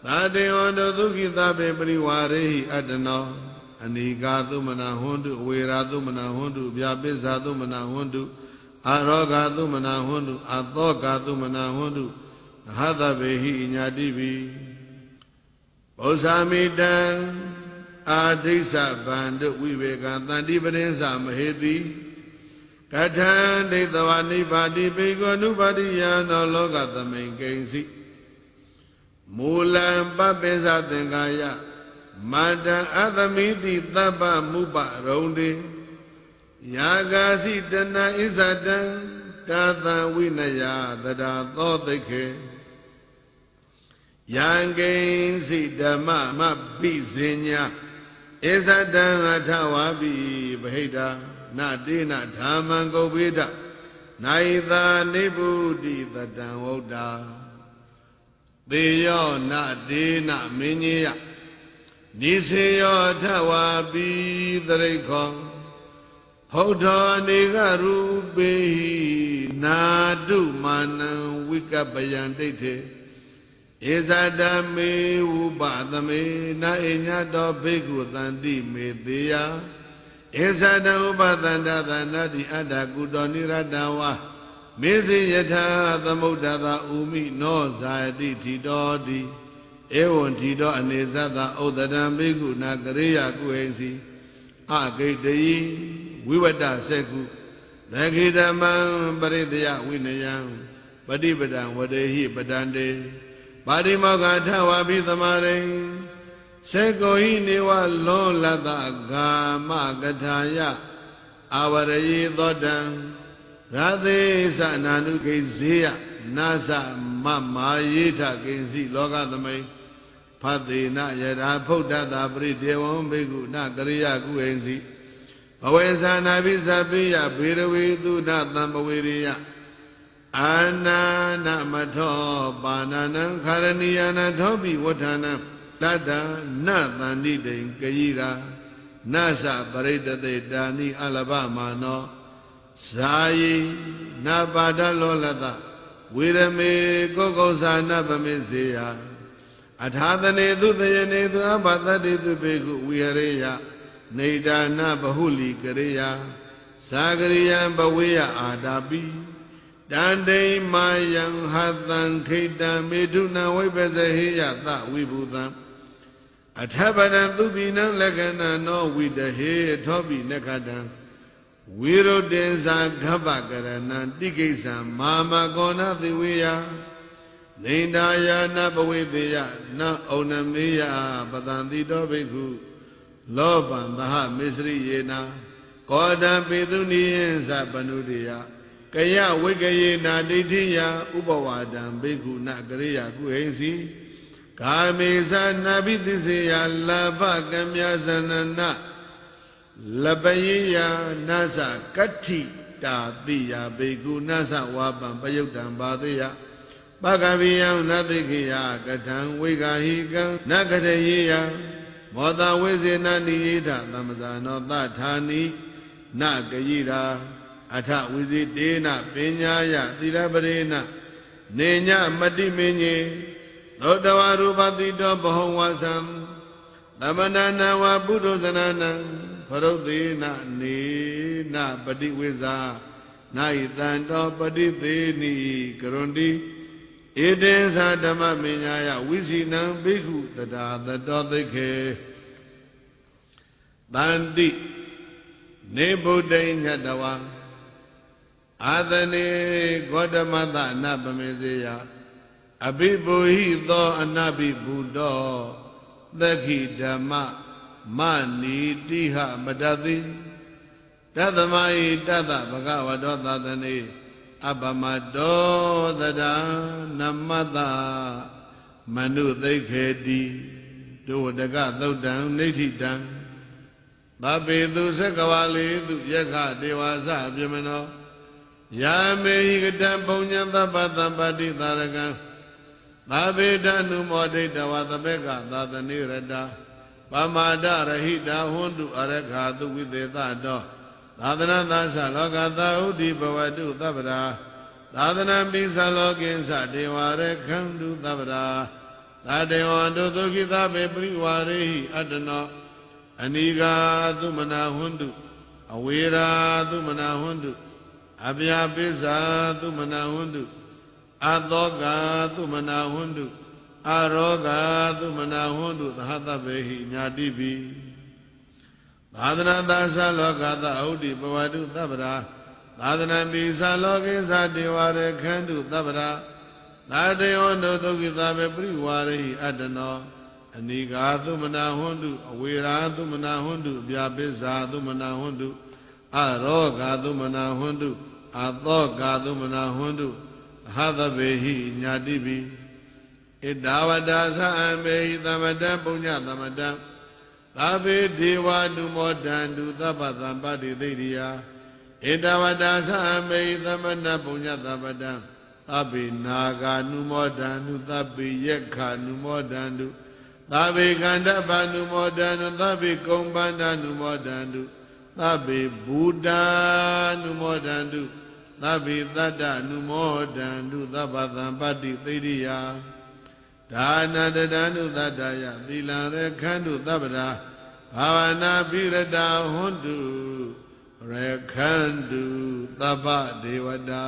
သာတေဝတုဒုက္ခိတဘေပရိဝါရေဟိအတ္တနောအနိကာသုမနာဟွန်တုအဝေရာသုမနာဟွန်တုဗျာပိစ္ဆာသုမနာဟွန်တုအာရောဂသုမနာဟွန်တုအသောဂသုမနာဟွန်တုသဟတဗေဟိညာတိပိပု္ပ္ပာမိတံအာဒိဋ္ဌဗန္တုဝိဝေကံတန္တိပရိစ္ဆမဟေတိကထံဒိဋ္ဌဝနိဗ္ဗာတိဘေကောနုပါတိယနောလောကသမိန်ကိဉ္စီမူလံပပိစ္ဆသင်္ကာယမန္တံအသမိတိသဗ္ဗမုပရုံတေယာဂာစီတဏဣဇတံကာသံဝိနယသဒ္ဓသောသိခေယံကိဉ္စီဓမ္မမပိစဉ္ညာဣဇတံအထဝါပိဗဟိတနတေနဓမ္မံကုပ္ပိဒနိုင်သာနိဗ္ဗုတိတတံဝုဒ္ဓသေယောနတေနမင်းကြီးယနိစေယောအထဝါပိသရိခောဟုတ်တော်နေကရူပေနာတုမာနံဝိကပယံဒိဋ္ဌေဧဇာတမေဥပသမေနာဣညတောဘိက္ခုသန္တိမေတေယဧဇာတဥပသန္တသနာတိအတ္တကုတောနိရတဝါမေဇိယထာသမုဒ္ဒသာဥမိနောဇာတိထီတော်တိဧဝံထီတော်အနေဇတဥဒ္ဒရံဘိက္ခုနာကရေယကုဟိစီအဂိတယိဝိဝတ္တစေကုသခိဓမ္မံပရိတယဝိနယံပฏิပဒံဝဒေဟိပဒံတေပါတိမောဂထဝါပိသမရိစေကိုဟိနေဝလောလတဂာမကထာယအာဝရယေသောတံရသေသနာနုကိဇေယနာသမမာယေထကိဉ္စီလောကသမိန်ဖသေနယရာဖုဒ္ဓတာပရိဒေဝံဘိက္ခုနကရိယကုဟိဉ္စီဘဝေသနာပိသပိယဘေရဝေသုဒသံဘဝေရိယအာနာနမထောပါဏနံခရဏီယနာထောပိဝဋ္ဌာနံတတ္တနသန္တိတိံကယိရာနသပရိတတေတာနိအလဘမာနောဇာယိနပါဒလောလတဝေရမေကောကောဇာနဗမေစေယအထာသနေသူတယနေသူအဘသတ္တိသူဘေကုဝိဟရေယနေဒါနဘဟုလီကရိယာသာကရိယံဘဝေယအာတာပိတန္တိမာယံဟသံခိတံမေထုနံဝိပဇဟေယသဝိဘူတံအထပဒံသူပိနံလက္ခဏနောဝိတဟေထောပိနက္ခတံဝိရုဒ္ဒေဇာခပ္ပကရဏံတိကိစ္ဆံမာမကောဏသေဝေယနေန္ဒာယာနဘဝေတေယနဩနမေယပတံတိတောဘိက္ခုလောဘံသဟမေစရိယေနာကောဒံပေသူနိယံသပနုတေယကယဝိကယေနာဒိဋ္ဌိယဥပဝါဒံဘိက္ခုနကရိယကုဟိဉ္စီ ကာမေသနာဘိသစ္စေယလာဘကမြဇနနာလပယေယနာသကတ္ထိတာတိယဘေကုနာသဝါပံပယုတ်တံဘာသေယပကဗိယံနသိခေယကထံဝိဂာဟိကံနကတယေယမောတဝိစေနနိယေထသမဇာနောသထာနိနဂယိရာအထဝိဇိတေနပညာယသီလပရေနနေညမတိမင်းကြီးသောတဝရူပတိတောဘဟုဝသံသမဏနာဝပုဒ္ဓဇနနံဖရုတ်သေနနေနပတိဝိဇာနာယတံတောပတိသေနိကရွန်တိဧတေသဓမ္မမညာယဝိစီနံဘိက္ခုတတာတတောသိခေတန္တိနေဗုဒ္ဓိညတဝါအာသနေဂေါတမတအနပမေစေယအဘိဘူဟိသောအနဘိဘူတောသက္ခိဓမ္မမနီတိဟမတတိတသမဟိတတဘဂဝတောသတနေအပမတောသဒာနမတမနုသိခေတိဒုဝတကသုတ်တံနိဋ္ဌိတံသဗ္ဗေသူသက္ကဝါလေသူယက္ခဒေဝသပြမနောယာမေဟိကတံပုံညံသဗ္ဗသံပါတိသာရကံသဗ္ဗေတနုမောဒိတဝသဘေကသာသနေရတပမာဒရဟိတာဟွန္တုအရခာတုဝိသေသတောသာသနာသသလောကသာဥဒိဘဝတုသဗ္ဗရာသာသနာပိသလောကိဉ္စဒေဝရခန္တုသဗ္ဗရာသာတေဝံတုသုခိသဗ္ဗေပရိဝါရေဟိအတ္တနောအနိဂါသုမနာဟွန္တုအဝေရာသုမနာဟွန္တုအဗျာပိစ္ဆာသုမနာဟွန္တုအသောကသုမနာဟွန္တုအရောဂသုမနာဟွန္တုသဟတဗ္ဗေဟိညာတိပိသာသနာသာသလောကသဩတိဘဝတုသဗ္ဗရာသာသနာပိသလောကိသဒေဝရခန္တုသဗ္ဗရာသာတေဝနုသုခိသဗ္ဗေပရိဝါရိအတ္တနောအနိဂါသုမနာဟွန္တုအဝေရာသုမနာဟွန္တုအဗျာပိစ္ဆာသုမနာဟွန္တုအရောဂသုမနာဟွန္တုအသောကသုမနာဟွန္တုဟသဗ္ဗေဟိညာတိပိဣဒဝတ္တသအမေဟိသမတံပုညသမတံသဗ္ဗေဒေဝနုမောဒန္တုသဗ္ဗသံပါတိသိရိယာဣဒဝတ္တသအမေဟိသမဏပုညသမတံသဗ္ဗေနာဂာနုမောဒန္တုသဗ္ဗေယက္ခာနုမောဒန္တုသဗ္ဗေကန္တဗာနုမောဒန္တုသဗ္ဗေကုံပန္နနုမောဒန္တုသဗ္ဗေဘူတာနုမောဒန္တုသဗ္ဗေတတ္တနုမောဒန္တုသဗ္ဗသံပတ္တိသိရိယာဒါနတဒန္တုသတ္တယသီလံရခန္တုသဗ္ဗရာဘာဝနာပိရတာဟွန္တုရခန္တုသဗ္ဗဒေဝတာ